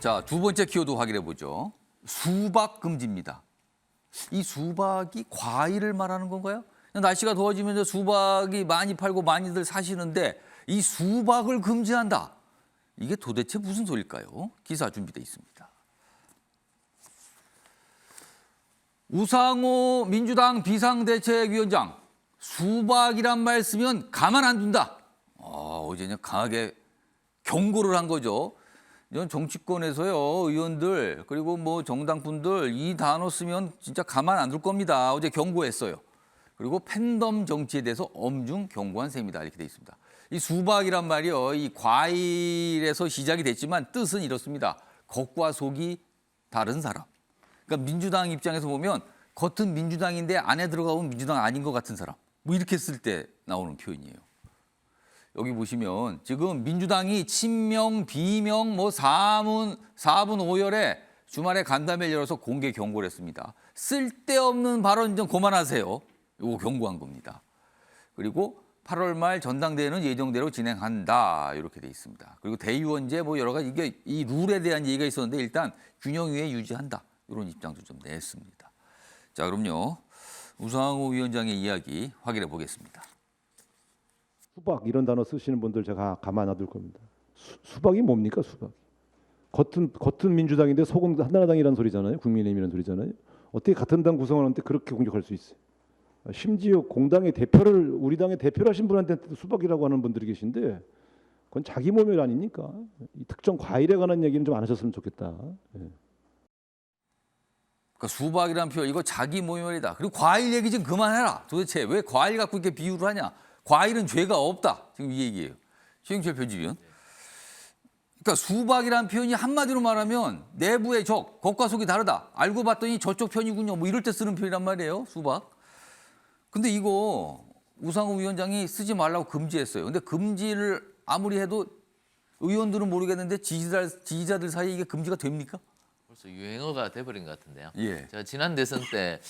자, 두 번째 키워드 확인해 보죠. 수박 금지입니다. 이 수박이 과일을 말하는 건가요? 날씨가 더워지면서 수박이 많이 팔고 많이들 사시는데 이 수박을 금지한다. 이게 도대체 무슨 소릴까요? 기사 준비되어 있습니다. 우상호 민주당 비상대책위원장, 수박이란 말 쓰면 가만 안 둔다. 어제 강하게 경고를 한 거죠. 이건 정치권에서요, 의원들 그리고 뭐 정당분들 이 단어 쓰면 진짜 가만 안 둘 겁니다. 어제 경고했어요. 그리고 팬덤 정치에 대해서 엄중 경고한 셈이다. 이렇게 돼 있습니다. 이 수박이란 말이요, 이 과일에서 시작이 됐지만 뜻은 이렇습니다. 겉과 속이 다른 사람. 그러니까 민주당 입장에서 보면 겉은 민주당인데 안에 들어가면 민주당 아닌 것 같은 사람. 뭐 이렇게 쓸 때 나오는 표현이에요. 여기 보시면 지금 민주당이 친명, 비명, 뭐 4분 5열에 주말에 간담회를 열어서 공개 경고를 했습니다. 쓸데없는 발언 좀 그만하세요. 이거 경고한 겁니다. 그리고 8월 말 전당대회는 예정대로 진행한다. 이렇게 돼 있습니다. 그리고 대의원제 뭐 여러 가지 이게 이 룰에 대한 얘기가 있었는데 일단 균형 위에 유지한다. 이런 입장도 좀 냈습니다. 자, 그럼요. 우상호 위원장의 이야기 확인해 보겠습니다. 수박 이런 단어 쓰시는 분들 제가 가만 놔둘 겁니다. 수박이 뭡니까 수박? 겉은 민주당인데 속은 한나라당이라는 소리잖아요. 국민의힘이라는 소리잖아요. 어떻게 같은 당 구성원한테 그렇게 공격할 수 있어요? 심지어 공당의 대표를 우리 당의 대표를 하신 분한테 수박이라고 하는 분들이 계신데 그건 자기 모멸 아닙니까? 이 특정 과일에 관한 얘기는 좀 안 하셨으면 좋겠다. 예. 그러니까 수박이라는 표현 이거 자기 모멸이다. 그리고 과일 얘기 좀 그만해라. 도대체 왜 과일 갖고 이렇게 비유를 하냐? 과일은 죄가 없다. 지금 이 얘기예요. 최영철 편집위원. 그러니까 수박이라는 표현이 한마디로 말하면 내부의 적, 겉과 속이 다르다. 알고 봤더니 저쪽 편이군요. 뭐 이럴 때 쓰는 표현이란 말이에요. 수박. 근데 이거 우상호 위원장이 쓰지 말라고 금지했어요. 근데 금지를 아무리 해도 의원들은 모르겠는데 지지자들 사이에 이게 금지가 됩니까? 벌써 유행어가 돼버린 것 같은데요. 예. 제가 지난 대선 때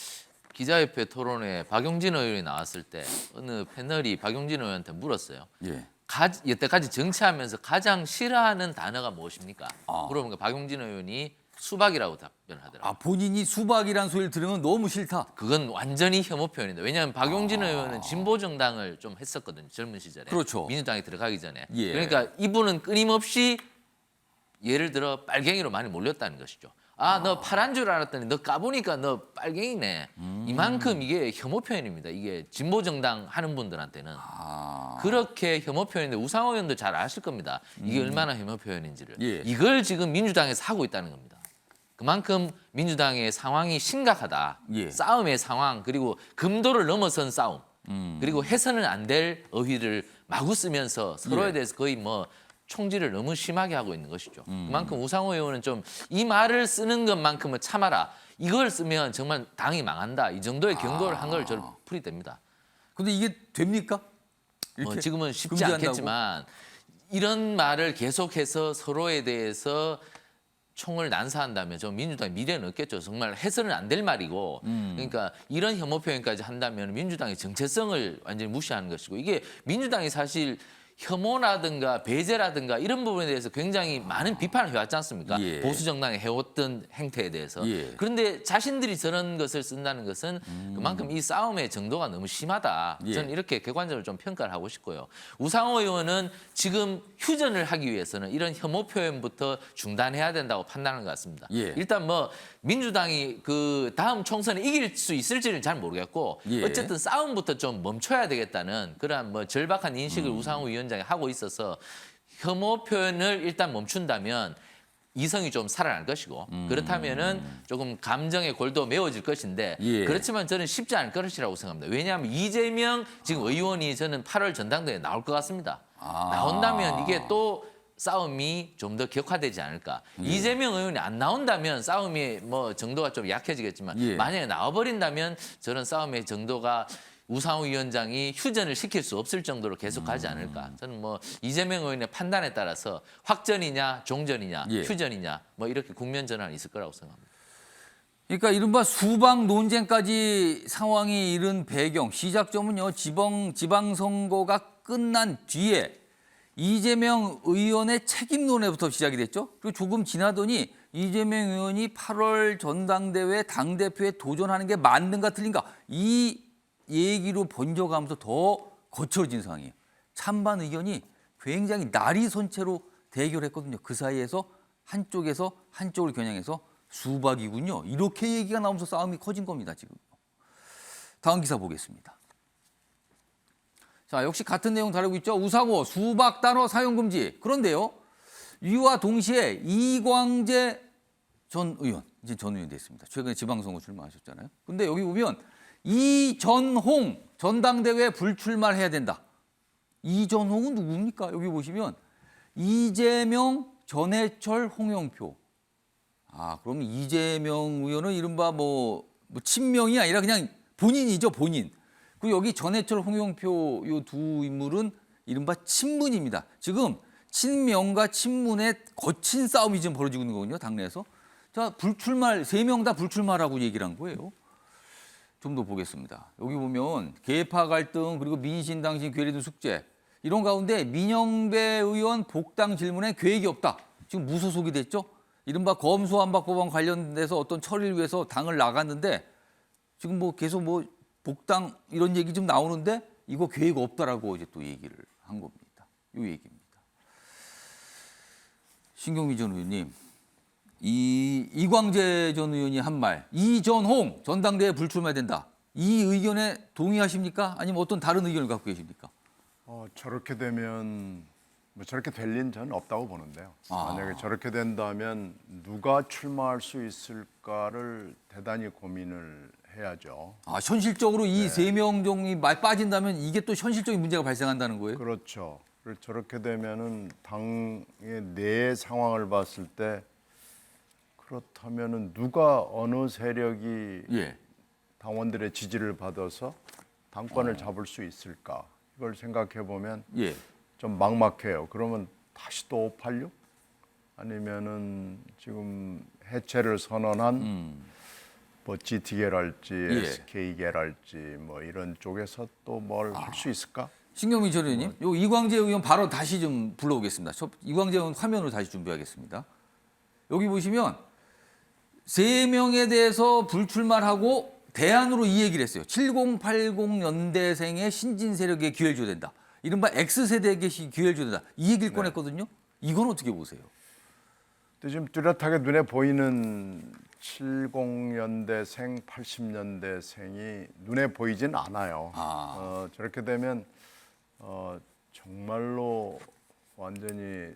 기자협회 토론회 박용진 의원이 나왔을 때 어느 패널이 박용진 의원한테 물었어요. 예. 여태까지 정치하면서 가장 싫어하는 단어가 무엇입니까? 물어보니까 박용진 의원이 수박이라고 답변하더라고요. 본인이 수박이라는 소리를 들으면 너무 싫다. 그건 완전히 혐오 표현인데 왜냐하면 박용진 의원은 진보 정당을 좀 했었거든요. 젊은 시절에. 그렇죠. 민주당에 들어가기 전에. 예. 그러니까 이분은 끊임없이 예를 들어 빨갱이로 많이 몰렸다는 것이죠. 너 파란 줄 알았더니 너 까보니까 너 빨갱이네. 이만큼 이게 혐오 표현입니다. 이게 진보 정당 하는 분들한테는. 그렇게 혐오 표현인데 우상호 의원도 잘 아실 겁니다. 이게 얼마나 혐오 표현인지를. 예. 이걸 지금 민주당에서 하고 있다는 겁니다. 그만큼 민주당의 상황이 심각하다. 예. 싸움의 상황 그리고 금도를 넘어선 싸움. 그리고 해서는 안 될 어휘를 마구 쓰면서 서로에 예. 대해서 거의 뭐 총질을 너무 심하게 하고 있는 것이죠. 그만큼 우상호 의원은 좀 이 말을 쓰는 것만큼은 참아라. 이걸 쓰면 정말 당이 망한다. 이 정도의 경고를 한 걸 저는 풀이됩니다. 근데 이게 됩니까? 이렇게 지금은 쉽지 금지한다고? 않겠지만 이런 말을 계속해서 서로에 대해서 총을 난사한다면 저 민주당의 미래는 없겠죠. 정말 해서는 안 될 말이고 그러니까 이런 혐오 표현까지 한다면 민주당의 정체성을 완전히 무시하는 것이고 이게 민주당이 사실 혐오라든가 배제라든가 이런 부분에 대해서 굉장히 많은 비판을 해왔지 않습니까? 예. 보수 정당이 해왔던 행태에 대해서. 예. 그런데 자신들이 저런 것을 쓴다는 것은 그만큼 이 싸움의 정도가 너무 심하다. 예. 저는 이렇게 객관적으로 좀 평가를 하고 싶고요. 우상호 의원은 지금 휴전을 하기 위해서는 이런 혐오 표현부터 중단해야 된다고 판단하는 것 같습니다. 예. 일단 뭐 민주당이 그 다음 총선에 이길 수 있을지는 잘 모르겠고 예. 어쨌든 싸움부터 좀 멈춰야 되겠다는 그러한 뭐 절박한 인식을 우상호 위원장이 하고 있어서 혐오 표현을 일단 멈춘다면 이성이 좀 살아날 것이고 그렇다면은 조금 감정의 골도 메워질 것인데 예. 그렇지만 저는 쉽지 않을 것이라고 생각합니다. 왜냐하면 이재명 지금 의원이 저는 8월 전당대회에 나올 것 같습니다. 나온다면 이게 또 싸움이 좀 더 격화되지 않을까. 이재명 의원이 안 나온다면 싸움이 뭐 정도가 좀 약해지겠지만 예. 만약에 나와버린다면 저런 싸움의 정도가 우상호 위원장이 휴전을 시킬 수 없을 정도로 계속 가지 않을까. 저는 뭐 이재명 의원의 판단에 따라서 확전이냐 종전이냐 예. 휴전이냐 뭐 이렇게 국면 전환이 있을 거라고 생각합니다. 그러니까 이른바 수박 논쟁까지 상황이 이른 배경, 시작점은요, 지방선거가 끝난 뒤에 이재명 의원의 책임론에부터 시작이 됐죠. 그리고 조금 지나더니 이재명 의원이 8월 전당대회 당대표에 도전하는 게 맞는가 틀린가 이 얘기로 번져가면서 더 거칠어진 상황이에요. 찬반 의견이 굉장히 날이 손채로 대결했거든요. 그 사이에서 한쪽을 겨냥해서 수박이군요. 이렇게 얘기가 나오면서 싸움이 커진 겁니다. 지금. 다음 기사 보겠습니다. 자, 역시 같은 내용 다루고 있죠. 우상호 수박 단어 사용 금지. 그런데요. 이와 동시에 이광재 전 의원, 이제 전 의원 됐습니다. 최근에 지방선거 출마하셨잖아요. 근데 여기 보면 이전홍 전당대회 불출마를 해야 된다. 이전홍은 누굽니까? 여기 보시면 이재명, 전해철, 홍영표. 아, 그럼 이재명 의원은 이른바 뭐 친명이 아니라 그냥 본인이죠, 본인. 그리고 여기 전해철, 홍영표 이 두 인물은 이른바 친문입니다. 지금 친명과 친문의 거친 싸움이 지금 벌어지고 있는 거거든요, 당내에서. 자, 불출마, 세 명 다 불출마라고 얘기를 한 거예요. 좀 더 보겠습니다. 여기 보면 계파 갈등 그리고 민신 당신 괴리된 숙제 이런 가운데 민영배 의원 복당 질문에 계획이 없다. 지금 무소속이 됐죠. 이른바 검수완박법안 관련돼서 어떤 처리를 위해서 당을 나갔는데 지금 뭐 계속 뭐 복당 이런 얘기 좀 나오는데 이거 계획 없다라고 이제 또 얘기를 한 겁니다. 이 얘기입니다. 신경미 전 의원님, 이광재 전 의원이 한 말, 이전홍 전당대회 불출마해야 된다. 이 의견에 동의하십니까? 아니면 어떤 다른 의견을 갖고 계십니까? 저렇게 되면 뭐 저렇게 될 리는 저는 없다고 보는데요. 만약에 저렇게 된다면 누가 출마할 수 있을까를 대단히 고민을 해야죠. 아, 현실적으로 이 세 명 정이 빠진다면 이게 또 현실적인 문제가 발생한다는 거예요? 그렇죠. 저렇게 되면은 당의 내 상황을 봤을 때 그렇다면은 누가 어느 세력이 예. 당원들의 지지를 받아서 당권을 잡을 수 있을까? 이걸 생각해 보면 예. 좀 막막해요. 그러면 다시 또 586? 아니면은 지금 해체를 선언한 뭐 GT계랄지 예. SK계랄지 뭐 이런 쪽에서 또 뭘 할 수 있을까? 신경미 전 의원님, 요 이광재 의원 바로 다시 좀 불러오겠습니다. 이광재 의원 화면으로 다시 준비하겠습니다. 여기 보시면 세 명에 대해서 불출마를 하고 대안으로 이 얘기를 했어요. 7080연대생의 신진 세력에 기회를 줘야 된다. 이른바 X세대에게 기회를 줘야 된다. 이 얘기를 꺼냈거든요. 이건 어떻게 보세요? 근데 지금 뚜렷하게 눈에 보이는 70년대생, 80년대생이 눈에 보이진 않아요. 저렇게 되면 정말로 완전히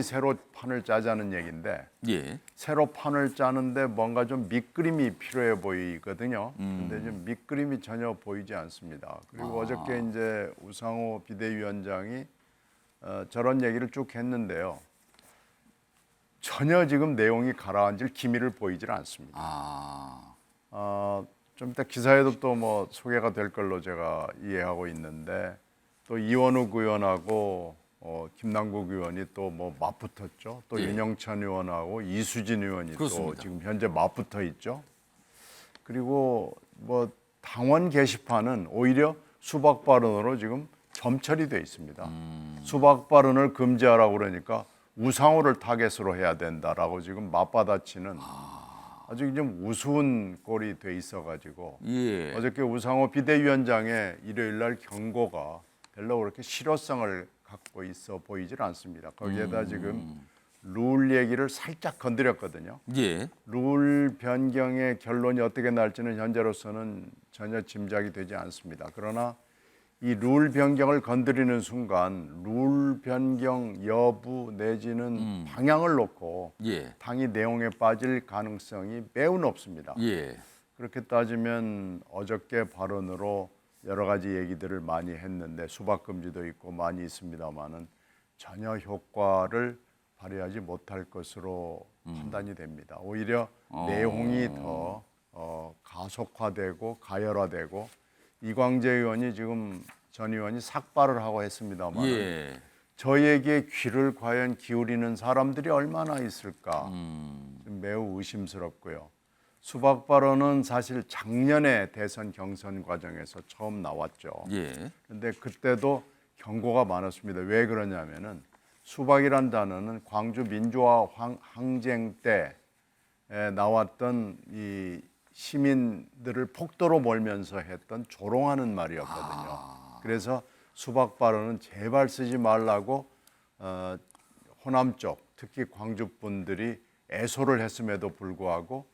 새로 판을 짜자는 얘기인데 예. 새로 판을 짜는데 뭔가 좀 밑그림이 필요해 보이거든요. 근데 지금 밑그림이 전혀 보이지 않습니다. 그리고 어저께 이제 우상호 비대위원장이 저런 얘기를 쭉 했는데요. 전혀 지금 내용이 가라앉을 기미를 보이질 않습니다. 좀 이따 기사에도 또 뭐 소개가 될 걸로 제가 이해하고 있는데 또 이원욱 의원하고 김남국 의원이 또 뭐 맞붙었죠. 또 예. 윤영찬 의원하고 이수진 의원이 그렇습니다. 또 지금 현재 맞붙어 있죠. 그리고 뭐 당원 게시판은 오히려 수박 발언으로 지금 점철이 돼 있습니다. 수박 발언을 금지하라고 그러니까 우상호를 타겟으로 해야 된다라고 지금 맞받아치는 아주 좀 우스운 꼴이 돼 있어가지고 예. 어저께 우상호 비대위원장의 일요일날 경고가 별로 그렇게 실효성을 갖고 있어 보이질 않습니다. 거기에다 지금 룰 얘기를 살짝 건드렸거든요. 예. 룰 변경의 결론이 어떻게 날지는 현재로서는 전혀 짐작이 되지 않습니다. 그러나 이 룰 변경을 건드리는 순간 룰 변경 여부 내지는 방향을 놓고 예. 당이 내용에 빠질 가능성이 매우 높습니다. 예. 그렇게 따지면 어저께 발언으로 여러 가지 얘기들을 많이 했는데 수박 금지도 있고 많이 있습니다만은 전혀 효과를 발휘하지 못할 것으로 판단이 됩니다. 오히려 내용이 더 가속화되고 가열화되고 이광재 의원이 지금 전 의원이 삭발을 하고 했습니다만 예. 저에게 귀를 과연 기울이는 사람들이 얼마나 있을까 매우 의심스럽고요. 수박 발언은 사실 작년에 대선 경선 과정에서 처음 나왔죠. 예. 그런데 그때도 경고가 많았습니다. 왜 그러냐면은 수박이란 단어는 광주 민주화 항쟁 때 나왔던 이 시민들을 폭도로 몰면서 했던 조롱하는 말이었거든요. 그래서 수박 발언은 제발 쓰지 말라고 호남 쪽, 특히 광주 분들이 애소를 했음에도 불구하고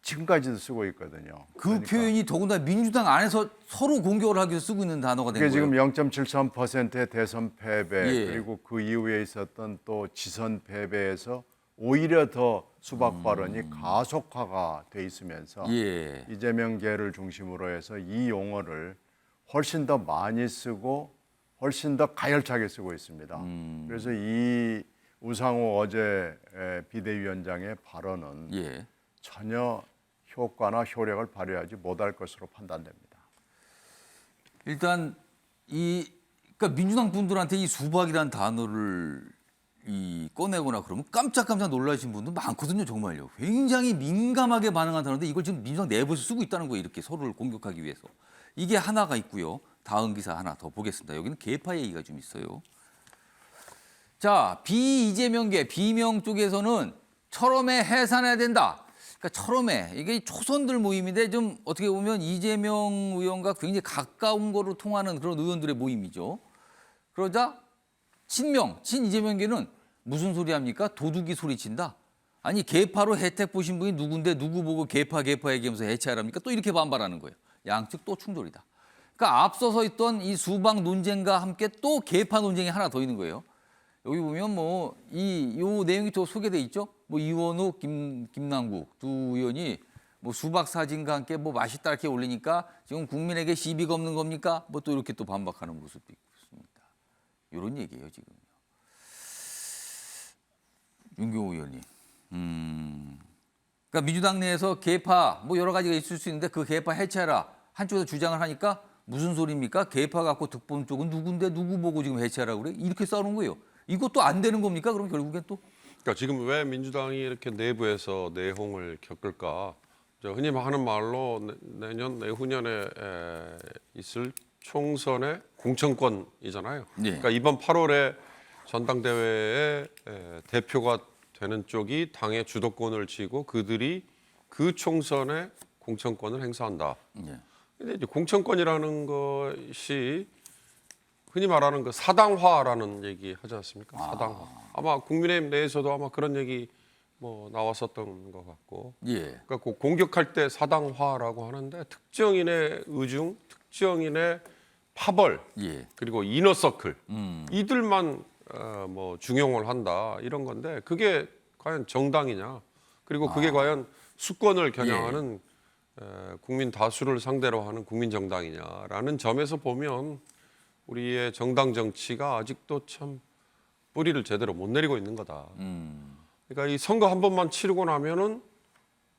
지금까지도 쓰고 있거든요. 그 표현이 더군다나 민주당 안에서 서로 공격을 하기 위해서 쓰고 있는 단어가 된 그게 거예요. 지금 0.73%의 대선 패배 예. 그리고 그 이후에 있었던 또 지선 패배에서 오히려 더 수박 발언이 가속화가 돼 있으면서 예. 이재명계를 중심으로 해서 이 용어를 훨씬 더 많이 쓰고 훨씬 더 가열차게 쓰고 있습니다. 그래서 이 우상호 어제 비대위원장의 발언은 예. 전혀 효과나 효력을 발휘하지 못할 것으로 판단됩니다. 일단 그러니까 민주당 분들한테 이 수박이라는 단어를 꺼내거나 그러면 깜짝깜짝 놀라신 분들 많거든요, 정말요. 굉장히 민감하게 반응한 단어인데 이걸 지금 민주당 내부에서 쓰고 있다는 거예요, 이렇게 서로를 공격하기 위해서. 이게 하나가 있고요. 다음 기사 하나 더 보겠습니다. 여기는 계파 얘기가 좀 있어요. 자, 비이재명계 비명 쪽에서는 철험에 해산해야 된다. 그러니까 철험에 이게 초선들 모임인데 좀 어떻게 보면 이재명 의원과 굉장히 가까운 거로 통하는 그런 의원들의 모임이죠. 그러자 친이재명계는 무슨 소리 합니까? 도둑이 소리친다. 아니 계파로 혜택 보신 분이 누군데 누구 보고 계파 얘기하면서 해체하랍니까? 또 이렇게 반발하는 거예요. 양측 또 충돌이다. 그러니까 앞서서 있던 이 수박 논쟁과 함께 또 계파 논쟁이 하나 더 있는 거예요. 여기 보면 요 내용이 또 소개돼 있죠. 이원우, 김남국 두 의원이 수박 사진과 함께 맛있다 이렇게 올리니까 지금 국민에게 시비가 없는 겁니까? 또 이렇게 또 반박하는 모습도 있습니다. 이런 얘기예요 지금요. 윤경호 의원님. 그러니까 민주당 내에서 계파 여러 가지가 있을 수 있는데 그 계파 해체하라 한쪽에서 주장을 하니까 무슨 소리입니까? 계파 갖고 득본 쪽은 누군데 누구 보고 지금 해체하라고 그래? 이렇게 싸우는 거예요. 이것도 안 되는 겁니까? 그럼 결국엔 또? 그러니까 지금 왜 민주당이 이렇게 내부에서 내홍을 겪을까? 흔히 하는 말로 내후년에 있을 총선의 공천권이잖아요. 네. 그러니까 이번 8월에 전당대회에 대표가 되는 쪽이 당의 주도권을 쥐고 그들이 그 총선의 공천권을 행사한다. 네. 근데 이제 공천권이라는 것이 흔히 말하는 그 사당화라는 얘기 하지 않습니까? 사당화. 아마 국민의힘 내에서도 아마 그런 얘기 나왔었던 것 같고. 예. 그러니까 공격할 때 사당화라고 하는데 특정인의 의중, 특정인의 파벌, 예. 그리고 이너서클 이들만 중용을 한다 이런 건데 그게 과연 정당이냐? 그리고 그게 과연 수권을 겨냥하는 국민 다수를 상대로 하는 국민 정당이냐라는 점에서 보면 우리의 정당 정치가 아직도 참 뿌리를 제대로 못 내리고 있는 거다. 그러니까 이 선거 한 번만 치르고 나면은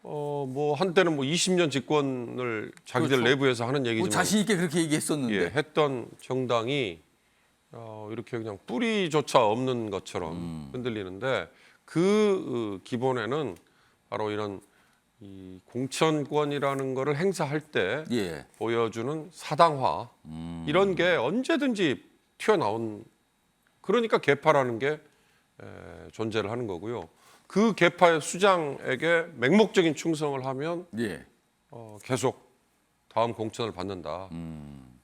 한때는 20년 집권을 자기들 그렇죠. 내부에서 하는 얘기지만 자신 있게 그렇게 얘기했었는데. 했던 정당이 이렇게 그냥 뿌리조차 없는 것처럼 흔들리는데 그 기본에는 바로 이런 이 공천권이라는 거를 행사할 때 예. 보여주는 사당화 이런 게 언제든지 튀어나온 그러니까 계파라는 게 존재를 하는 거고요. 그 계파의 수장에게 맹목적인 충성을 하면 예. 계속 다음 공천을 받는다.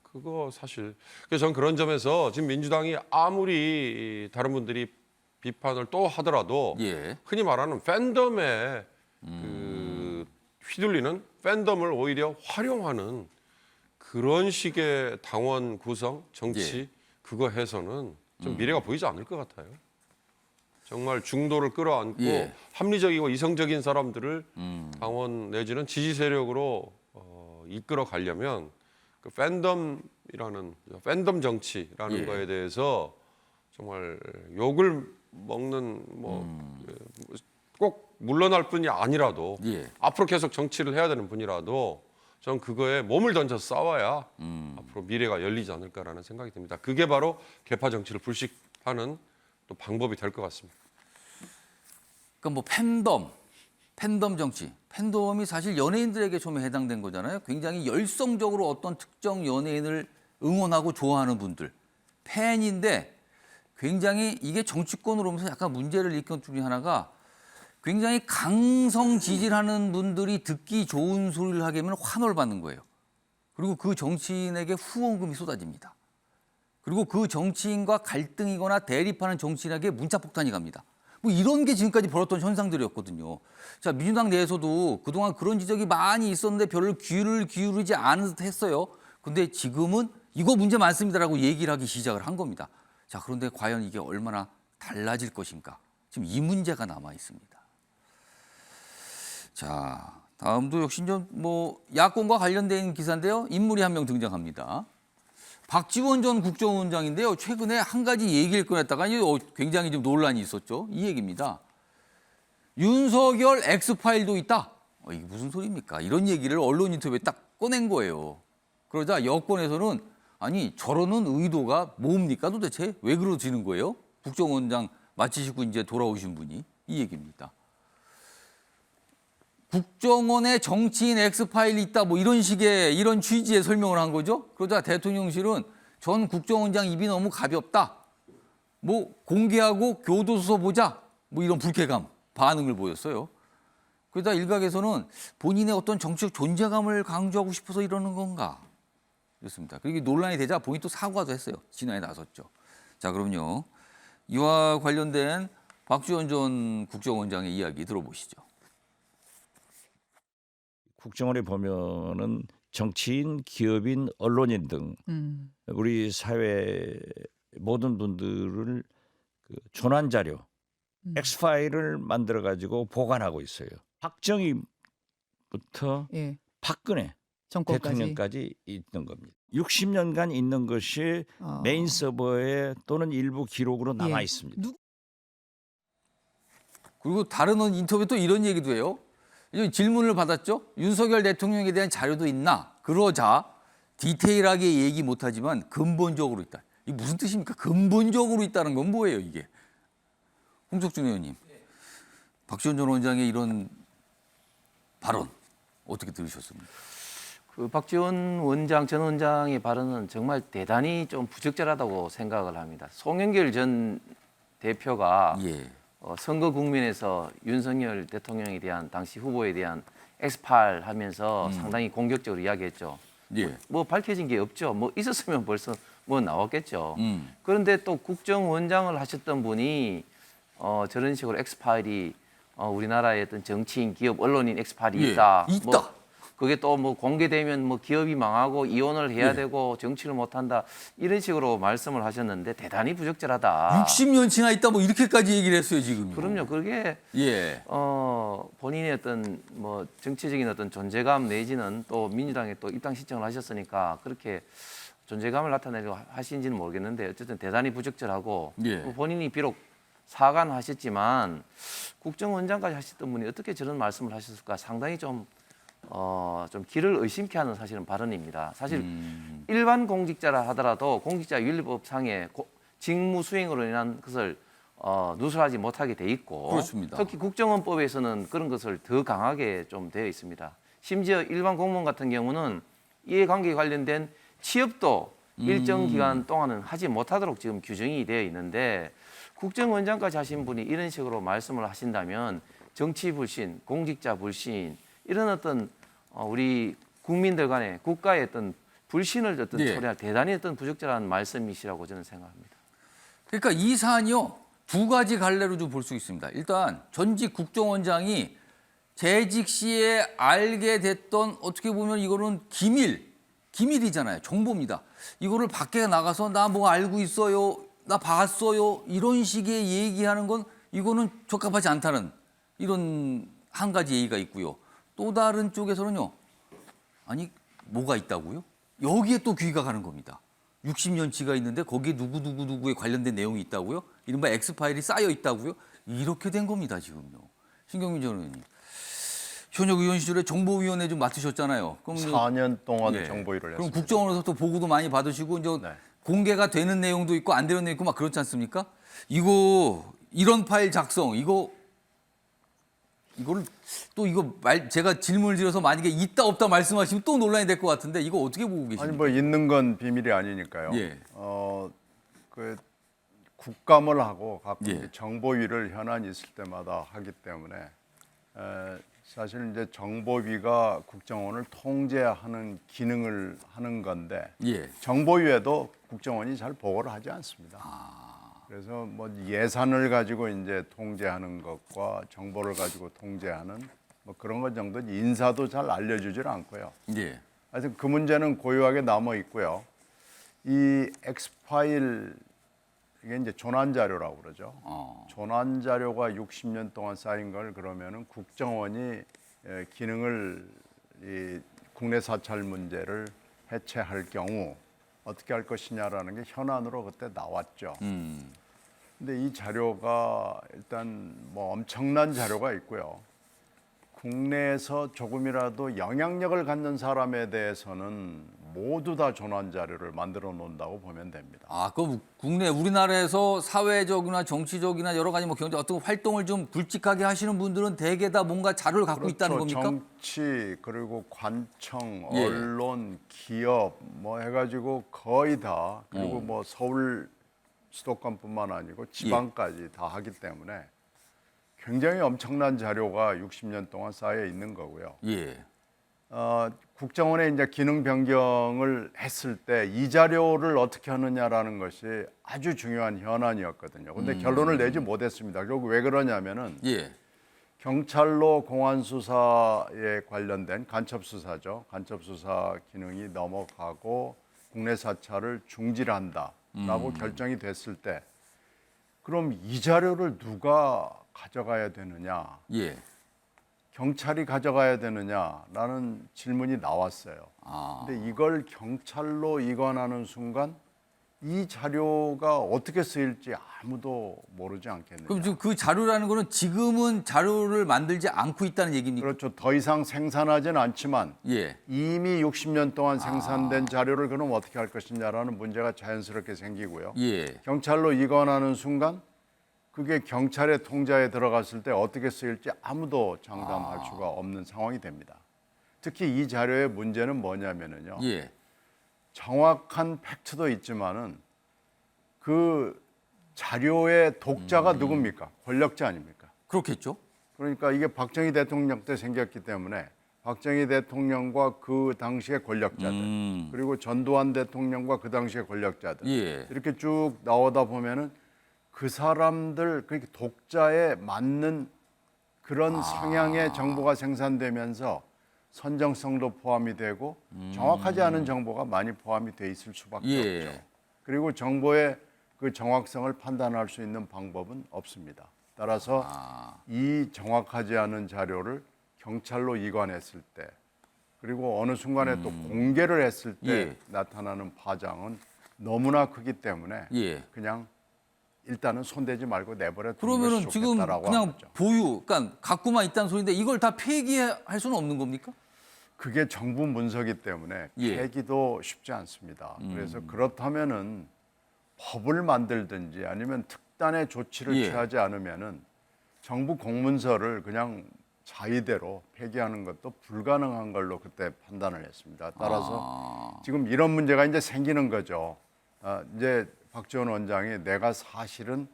그거 사실. 그래서 저는 그런 점에서 지금 민주당이 아무리 다른 분들이 비판을 또 하더라도 예. 흔히 말하는 팬덤에 그 휘둘리는 팬덤을 오히려 활용하는 그런 식의 당원 구성, 정치 예. 그거 해서는 좀 미래가 보이지 않을 것 같아요. 정말 중도를 끌어안고 예. 합리적이고 이성적인 사람들을 당원 내지는 지지 세력으로 이끌어 가려면 그 팬덤이라는 팬덤 정치라는 예. 거에 대해서 정말 욕을 먹는 꼭 물러날 뿐이 아니라도 예. 앞으로 계속 정치를 해야 되는 분이라도 전 그거에 몸을 던져 싸워야 앞으로 미래가 열리지 않을까라는 생각이 듭니다. 그게 바로 계파 정치를 불식하는 또 방법이 될 것 같습니다. 그러니까 팬덤 정치. 팬덤이 사실 연예인들에게 처음에 해당된 거잖아요. 굉장히 열성적으로 어떤 특정 연예인을 응원하고 좋아하는 분들. 팬인데 굉장히 이게 정치권으로 오면서 약간 문제를 일으킨 것 중에 하나가 굉장히 강성 지지하는 분들이 듣기 좋은 소리를 하게 하면 환호를 받는 거예요. 그리고 그 정치인에게 후원금이 쏟아집니다. 그리고 그 정치인과 갈등이거나 대립하는 정치인에게 문자폭탄이 갑니다. 뭐 이런 게 지금까지 벌었던 현상들이었거든요. 자, 민주당 내에서도 그동안 그런 지적이 많이 있었는데 별로 귀를 기울이지 않은 듯 했어요. 근데 지금은 이거 문제 많습니다라고 얘기를 하기 시작을 한 겁니다. 자, 그런데 과연 이게 얼마나 달라질 것인가? 지금 이 문제가 남아 있습니다. 자, 다음도 역시 좀 뭐 야권과 관련된 기사인데요. 인물이 한 명 등장합니다. 박지원 전 국정원장인데요. 최근에 한 가지 얘기를 꺼냈다가 굉장히 좀 논란이 있었죠. 이 얘기입니다. 윤석열 X파일도 있다. 이게 무슨 소리입니까? 이런 얘기를 언론 인터뷰에 딱 꺼낸 거예요. 그러자 여권에서는 아니 저러는 의도가 뭡니까 도대체? 왜 그러시는 거예요? 국정원장 마치시고 이제 돌아오신 분이 이 얘기입니다. 국정원에 정치인 X파일이 있다 뭐 이런 식의 이런 취지의 설명을 한 거죠. 그러자 대통령실은 전 국정원장 입이 너무 가볍다. 뭐 공개하고 교도소 보자. 뭐 이런 불쾌감 반응을 보였어요. 그러다 일각에서는 본인의 어떤 정치적 존재감을 강조하고 싶어서 이러는 건가. 그렇습니다. 그리고 논란이 되자 본인이 또 사과도 했어요. 진화에 나섰죠. 자, 그럼요. 이와 관련된 박지원 전 국정원장의 이야기 들어보시죠. 국정원에 보면은 정치인, 기업인, 언론인 등 우리 사회 모든 분들을 그 조난 자료, X파일을 만들어 가지고 보관하고 있어요. 박정희부터 예, 박근혜 정권까지. 대통령까지 있는 겁니다. 60년간 있는 것이 메인 서버에 또는 일부 기록으로 남아 예. 있습니다. 그리고 다른 인터뷰 또 이런 얘기도 해요. 이제 질문을 받았죠. 윤석열 대통령에 대한 자료도 있나? 그러자 디테일하게 얘기 못하지만 근본적으로 있다. 이게 무슨 뜻입니까? 근본적으로 있다는 건 뭐예요 이게? 홍석준 의원님. 박지원 전 원장의 이런 발언 어떻게 들으셨습니까? 그 박지원 원장 전 원장의 발언은 정말 대단히 좀 부적절하다고 생각을 합니다. 송영길 전 대표가 예. 선거 국면에서 윤석열 대통령에 대한 당시 후보에 대한 엑스파일 하면서 상당히 공격적으로 이야기했죠. 예. 뭐 밝혀진 게 없죠. 뭐 있었으면 벌써 뭐 나왔겠죠. 음. 그런데 또 국정원장을 하셨던 분이 저런 식으로 엑스파일이 우리나라의 어떤 정치인, 기업, 언론인 엑스파일이 예, 있다. 있다. 뭐 그게 또 뭐 공개되면 뭐 기업이 망하고 이혼을 해야 예. 되고 정치를 못한다. 이런 식으로 말씀을 하셨는데 대단히 부적절하다. 60년치나 있다 뭐 이렇게까지 얘기를 했어요 지금. 그럼요. 그게 예. 본인의 어떤 뭐 정치적인 어떤 존재감 내지는 또 민주당에 또 입당 신청을 하셨으니까 그렇게 존재감을 나타내려고 하신지는 모르겠는데 어쨌든 대단히 부적절하고 예. 본인이 비록 사과는 하셨지만 국정원장까지 하셨던 분이 어떻게 저런 말씀을 하셨을까 상당히 좀 길을 의심케 하는 사실은 발언입니다. 사실 일반 공직자라 하더라도 공직자윤리법상의 직무 수행으로 인한 것을 누설하지 못하게 돼 있고 그렇습니다. 특히 국정원법에서는 그런 것을 더 강하게 좀 되어 있습니다. 심지어 일반 공무원 같은 경우는 이해관계에 관련된 취업도 일정 기간 동안은 하지 못하도록 지금 규정이 되어 있는데 국정원장까지 하신 분이 이런 식으로 말씀을 하신다면 정치 불신, 공직자 불신 이런 어떤 우리 국민들 간의 국가의 어떤 불신을 어떤 예. 초래할 대단히 어떤 부적절한 말씀이시라고 저는 생각합니다. 그러니까 이 사안이요 두 가지 갈래로 좀 볼 수 있습니다. 일단 전직 국정원장이 재직 시에 알게 됐던 어떻게 보면 이거는 기밀이잖아요. 정보입니다. 이거를 밖에 나가서 나 뭐 알고 있어요, 나 봤어요 이런 식의 얘기하는 건 이거는 적합하지 않다는 이런 한 가지 얘기가 있고요. 또 다른 쪽에서는요. 아니 뭐가 있다고요? 여기에 또 귀가 가는 겁니다. 60년치가 있는데 거기에 누구에 관련된 내용이 있다고요? 이른바 X파일이 쌓여 있다고요? 이렇게 된 겁니다, 지금요. 신경민 전 의원님. 현역 의원 시절에 정보위원회 좀 맡으셨잖아요. 그럼 4년 동안 예. 정보위를 그럼 했습니다. 국정원에서 또 보고도 많이 받으시고 이제 네. 공개가 되는 내용도 있고 안 되는 내용 있고 막 그렇지 않습니까? 이런 파일 작성 이거를 또 제가 질문을 드려서 만약에 있다 없다 말씀하시면 또 논란이 될 것 같은데 이거 어떻게 보고 계십니까? 아니 뭐 있는 건 비밀이 아니니까요. 예. 그 국감을 하고 가끔 예. 정보위를 현안이 있을 때마다 하기 때문에 사실 이제 정보위가 국정원을 통제하는 기능을 하는 건데 예. 정보위에도 국정원이 잘 보고를 하지 않습니다. 그래서 뭐 예산을 가지고 이제 통제하는 것과 정보를 가지고 통제하는 뭐 그런 것 정도는 인사도 잘 알려주질 않고요. 예. 하여튼 그 문제는 고요하게 남아 있고요. 이 엑스파일 이게 이제 조난 자료라고 그러죠. 조난 자료가 60년 동안 쌓인 걸 그러면은 국정원이 기능을 이 국내 사찰 문제를 해체할 경우 어떻게 할 것이냐라는 게 현안으로 그때 나왔죠. 근데 이 자료가 일단 뭐 엄청난 자료가 있고요. 국내에서 조금이라도 영향력을 갖는 사람에 대해서는 모두 다 조난 자료를 만들어 놓는다고 보면 됩니다. 아, 그 국내 우리나라에서 사회적이나 정치적이나 여러 가지 뭐 경제 어떤 활동을 좀 굵직하게 하시는 분들은 대개 다 뭔가 자료를 갖고 있다는 겁니까? 정치 그리고 관청, 예. 언론, 기업 뭐 해가지고 거의 다 그리고 뭐 서울 수도권뿐만 아니고 지방까지 다 하기 때문에 굉장히 엄청난 자료가 60년 동안 쌓여 있는 거고요. 예. 국정원의 이제 기능 변경을 했을 때 이 자료를 어떻게 하느냐라는 것이 아주 중요한 현안이었거든요. 근데 결론을 내지 못했습니다. 결국 왜 그러냐면은 예. 경찰로 공안 수사에 관련된 간첩 수사죠. 간첩 수사 기능이 넘어가고 국내 사찰을 중지한다라고 결정이 됐을 때 그럼 이 자료를 누가 가져가야 되느냐? 예. 경찰이 가져가야 되느냐라는 질문이 나왔어요. 근데 이걸 경찰로 이관하는 순간 이 자료가 어떻게 쓰일지 아무도 모르지 않겠느냐. 그럼 지금 그 자료라는 거는 지금은 자료를 만들지 않고 있다는 얘기입니까? 그렇죠. 더 이상 생산하진 않지만 예. 이미 60년 동안 생산된 자료를 그럼 어떻게 할 것이냐라는 문제가 자연스럽게 생기고요. 예. 경찰로 이관하는 순간 그게 경찰의 통제에 들어갔을 때 어떻게 쓰일지 아무도 장담할 수가 없는 상황이 됩니다. 특히 이 자료의 문제는 뭐냐면요. 예. 정확한 팩트도 있지만은 그 자료의 독자가 누굽니까? 권력자 아닙니까? 그렇겠죠. 그러니까 이게 박정희 대통령 때 생겼기 때문에 박정희 대통령과 그 당시의 권력자들 그리고 전두환 대통령과 그 당시의 권력자들 예. 이렇게 쭉 나오다 보면은 그 사람들 그러니까 독자에 맞는 그런 성향의 정보가 생산되면서 선정성도 포함이 되고 정확하지 않은 정보가 많이 포함이 돼 있을 수밖에 예. 없죠. 그리고 정보의 그 정확성을 판단할 수 있는 방법은 없습니다. 따라서 이 정확하지 않은 자료를 경찰로 이관했을 때 그리고 어느 순간에 또 공개를 했을 때 예. 나타나는 파장은 너무나 크기 때문에 예. 그냥 일단은 손대지 말고 내버려 두는 그러면은 것이 지금 좋겠다라고 그냥 한 거죠. 보유, 그러니까 갖고만 있다는 소리인데 이걸 다 폐기할 수는 없는 겁니까? 그게 정부 문서기 때문에 예. 폐기도 쉽지 않습니다. 그래서 그렇다면은 법을 만들든지 아니면 특단의 조치를 예. 취하지 않으면은 정부 공문서를 그냥 자의대로 폐기하는 것도 불가능한 걸로 그때 판단을 했습니다. 따라서 지금 이런 문제가 이제 생기는 거죠. 이제 박지원 원장이 내가 사실은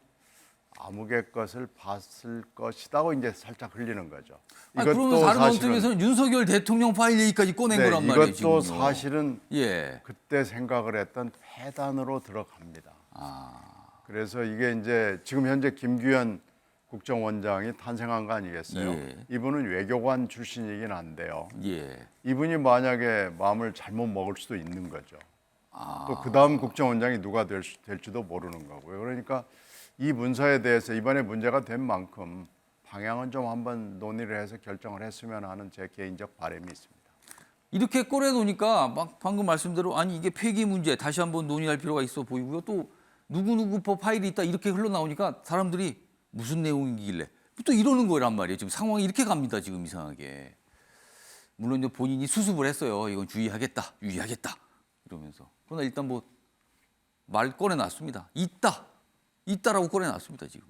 아무개 것을 봤을 것이다고 이제 살짝 흘리는 거죠. 아니, 그러면 다른 언뜻에서는 윤석열 대통령 파일 얘기까지 꺼낸 네, 거란 말이에요. 이것도 지금요. 사실은 예. 그때 생각을 했던 폐단으로 들어갑니다. 그래서 이게 이제 지금 현재 김규현 국정원장이 탄생한 거 아니겠어요? 예. 이분은 외교관 출신이긴 한데요. 예. 이분이 만약에 마음을 잘못 먹을 수도 있는 거죠. 또 그 다음 국정원장이 누가 될지도 모르는 거고요. 그러니까 이 문서에 대해서 이번에 문제가 된 만큼 방향은 좀 한번 논의를 해서 결정을 했으면 하는 제 개인적 바람이 있습니다. 이렇게 꺼내놓으니까 막 방금 말씀대로 아니 이게 폐기 문제 다시 한번 논의할 필요가 있어 보이고요. 또 누구누구 파일이 있다 이렇게 흘러나오니까 사람들이 무슨 내용이길래 또 이러는 거란 말이에요. 지금 상황이 이렇게 갑니다. 지금 이상하게. 물론 이제 본인이 수습을 했어요. 이건 유의하겠다. 이러면서. 그러나 일단 뭐 말 꺼내놨습니다. 있다라고 꺼내놨습니다. 지금.